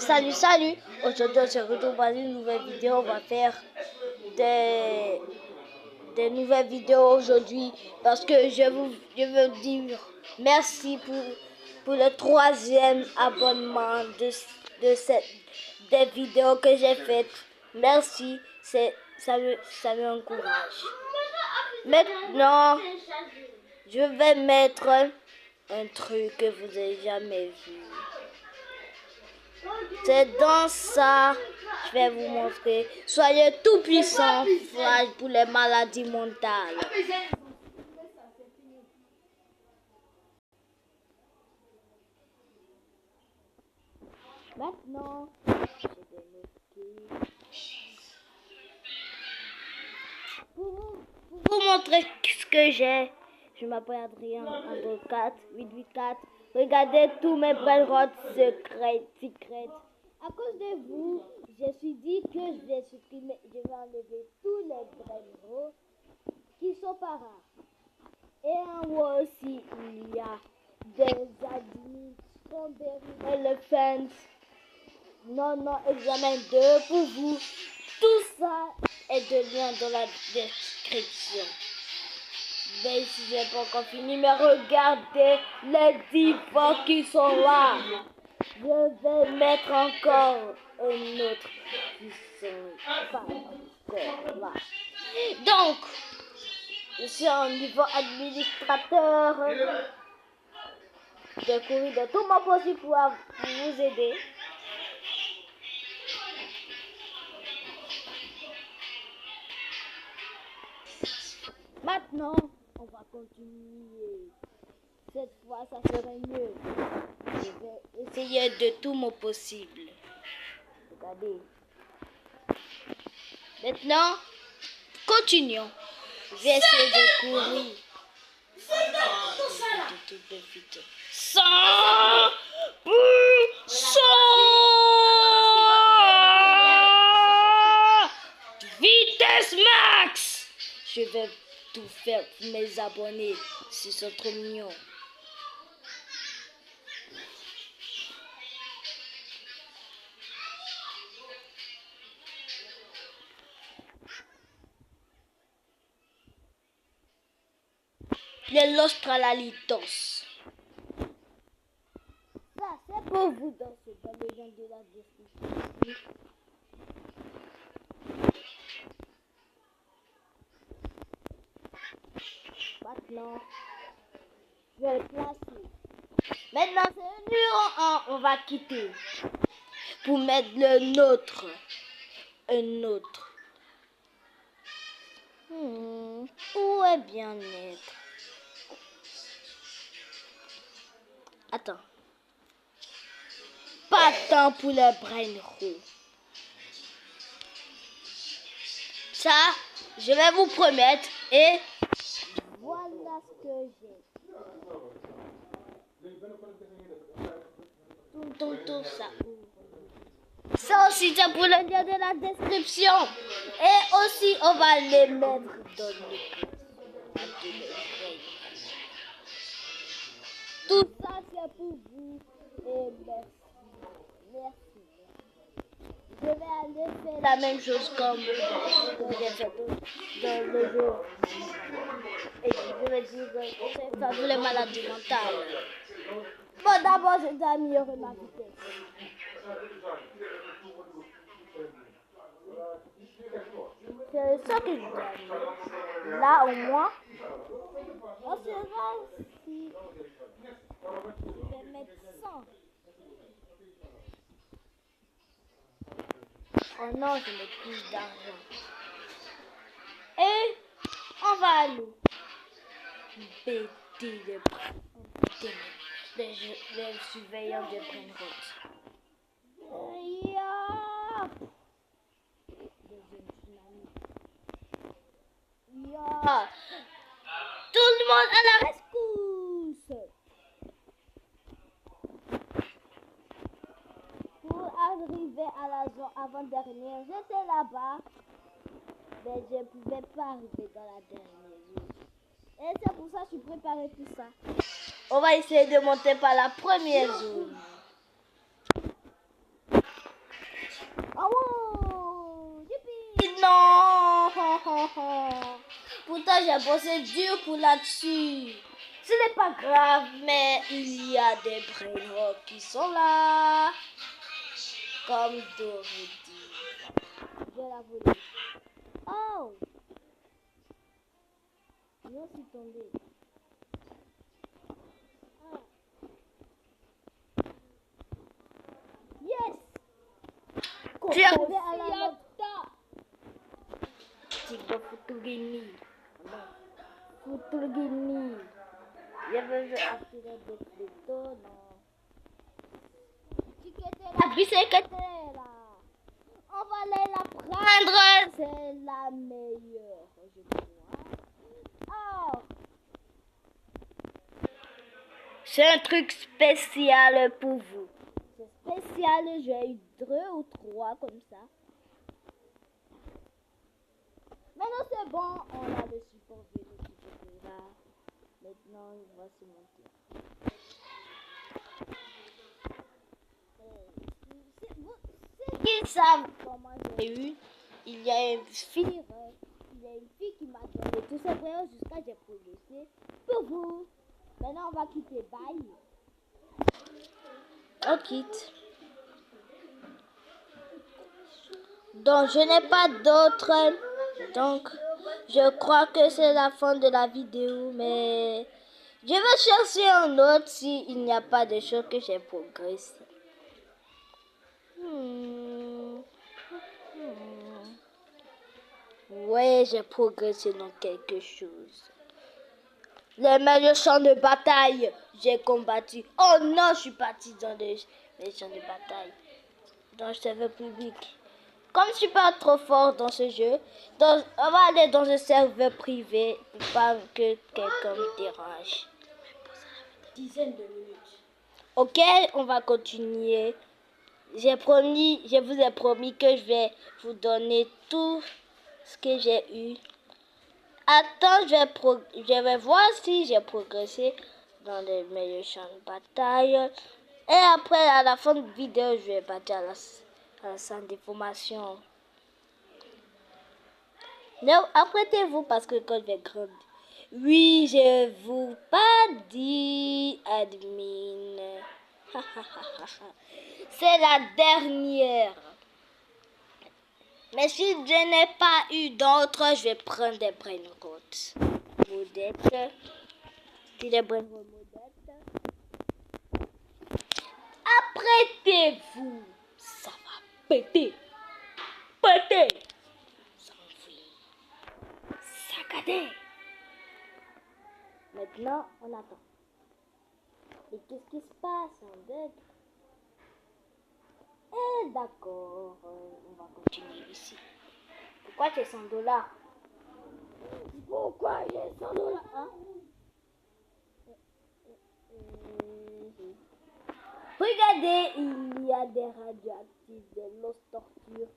Salut. Aujourd'hui on se retrouve dans une nouvelle vidéo. On va faire des nouvelles vidéos aujourd'hui parce que je veux dire merci pour le 3e abonnement des vidéos que j'ai faites. Merci, ça me encourage. Maintenant, je vais mettre un truc que vous n'avez jamais vu. C'est dans ça, je vais vous montrer. Soyez tout puissant, Flash, pour les maladies mentales. Maintenant, je vais noter. Pour vous montrer ce que j'ai, je m'appelle Adrien, 4 884. Regardez tous mes brainrots secrets. À cause de vous, je me suis dit que je vais enlever tous les brainrots qui sont pas rares. Et en haut aussi, il y a des adultes, strawberry, elephants, non, examen 2 pour vous. Tout ça est de lien dans la description. Mais si je n'ai pas encore fini, mais regardez les 10 fois qui sont là. Je vais mettre encore un autre qui sont pas encore là. Donc, je suis au niveau administrateur. J'ai couru de tout mon possible pour vous aider. Maintenant, on va continuer. Cette fois, ça serait mieux. Je vais essayer de tout mon possible. Regardez. Maintenant, continuons. Je vais essayer de courir. Vitesse max. Je vais tout faire pour mes abonnés. Ils sont trop mignons. Les Los Tralalitos. Ça, c'est pour vous dans le lien de la description. Maintenant, je vais le placer. Maintenant, c'est le numéro 1. On va quitter. Pour mettre le nôtre. Un autre. Où est bien-être? Attends. Pas de temps pour les brainrots. Ça, je vais vous promettre. Et voilà ce que j'ai. Tout ça. Ça aussi, c'est pour le lien de la description. Et aussi, on va les mettre dans le tout ça, c'est pour vous. Et merci. Je vais aller faire la même chose comme j'ai fait dans le jeu. Et je vais dire que c'est pas pour les maladies mentales. Bon, d'abord, je dois améliorer ma vitesse. C'est ça que je dois améliorer. Là, au moins, on sera si je vais mettre 100. Oh non, je mets plus d'argent. Et on va aller bêter les surveillants de brainrots. Tout le monde à la rescousse. Pour arriver à la zone avant-dernière, j'étais là-bas, mais je ne pouvais pas arriver dans la dernière zone. Et c'est pour ça que je suis préparé pour ça. On va essayer de monter par la première zone. j'ai bossé dur pour là-dessus. Ce n'est pas grave, mais il y a des brain rot qui sont là. Comme Dorothy. Je la voulais. Oh! Je suis tombée. Ah. Yes! Tu as arrivé à la nota. Tigo Futugini. Futugini. Je veux attirer des photos, non. La bicyclette là. On va aller la prendre. C'est la meilleure, je crois. Oh. C'est un truc spécial pour vous. C'est spécial, j'ai eu 2 ou 3 comme ça. Maintenant c'est bon, on a le support vélo qui là. Maintenant, il va se monter. Ceux qui savent comment j'ai eu, il y a une fille qui m'a donné tous ces voyages jusqu'à j'ai progressé pour vous. Maintenant, on va quitter. Bye. On quitte. Donc, je n'ai pas d'autres. Donc, je crois que c'est la fin de la vidéo, mais je vais chercher un autre s'il n'y a pas de choses que j'ai progressé. Ouais, j'ai progressé dans quelque chose. Les meilleurs champs de bataille, j'ai combattu. Oh non, je suis partie dans les champs de bataille. Dans le serveur public. Comme je suis pas trop fort dans ce jeu, on va aller dans un serveur privé pour pas que quelqu'un me dérange. Dizaine de minutes. Ok, on va continuer. Je vous ai promis que je vais vous donner tout ce que j'ai eu. Attends, je vais voir si j'ai progressé dans les meilleurs champs de bataille. Et après, à la fin de la vidéo, je vais partir à la salle de formation. Non, apprêtez-vous parce que quand je vais grandir. Oui, je vous pas dit, admin. C'est la dernière. Mais si je n'ai pas eu d'autres, je vais prendre des brainrots. Modèles. Des brainrots modèles. Apprêtez-vous. Ça va péter. Péter. S'enfuir. Saccader. Maintenant, on attend. Et qu'est-ce qui se passe? Un bug. Eh d'accord, on va continuer ici. Pourquoi j'ai 100 $? Pourquoi j'ai 100 $? Hein? Regardez, il y a des radioactifs, des l'os torture.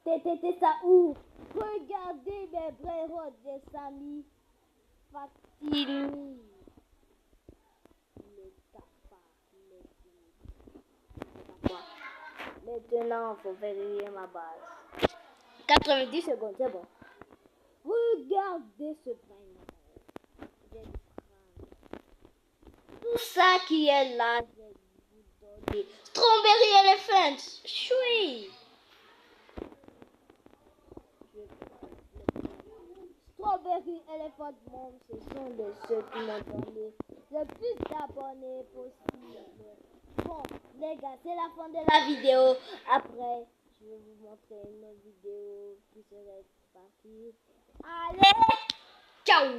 T'es ça où? Regardez mes vrais rods des Sami. Fatini. Les cafards, Maintenant, il faut vérifier ma base. 90 secondes, c'est bon. Regardez ce brain. Tout ça qui est là, je vais vous donner. Strawberry Elephant. Choui. Strawberry Elephant Mom, ce sont ceux qui m'ont donné le plus d'abonnés possible. Bon, les gars, c'est la fin de la vidéo. Après, je vais vous montrer une autre vidéo qui serait partie. Allez, ciao!